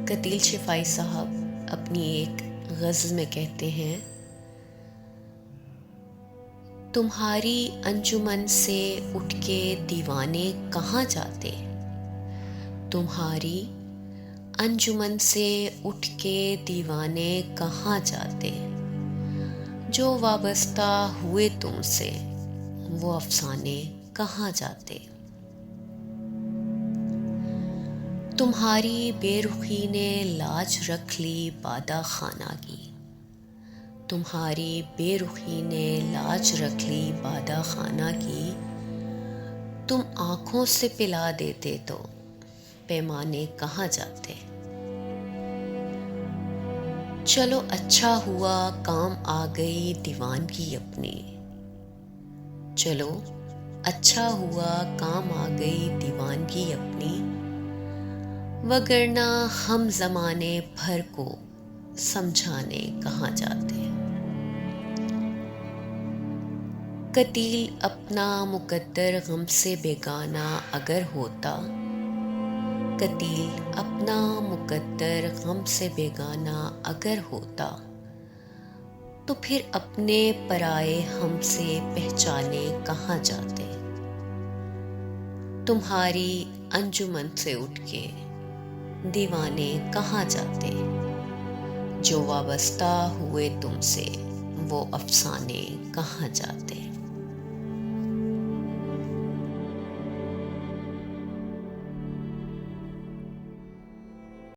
قتیل شفائی صاحب اپنی ایک غزل میں کہتے ہیں، تمہاری انجمن سے اٹھ کے دیوانے کہاں جاتے، تمہاری انجمن سے اٹھ کے دیوانے کہاں جاتے، جو وابستہ ہوئے تم سے وہ افسانے کہاں جاتے۔ تمہاری بے رخی نے لاج رکھ لی بادہ خانہ کی، تمہاری بے رخی نے لاج رکھ لی بادہ خانہ کی، تم آنکھوں سے پلا دیتے تو پیمانے کہاں جاتے۔ چلو اچھا ہوا کام آ گئی دیوان کی اپنی، چلو اچھا ہوا کام آ گئی دیوان کی اپنی، وگرنہ ہم زمانے بھر کو سمجھانے کہاں جاتے۔ قتیل اپنا مقدر غم سے بیگانہ اگر ہوتا، قتیل اپنا مقدر غم سے بیگانہ اگر ہوتا، تو پھر اپنے پرائے ہم سے پہچانے کہاں جاتے۔ تمہاری انجمن سے اٹھ کے دیوانے کہاں جاتے، جو وابستہ ہوئے تم سے وہ افسانے کہاں جاتے۔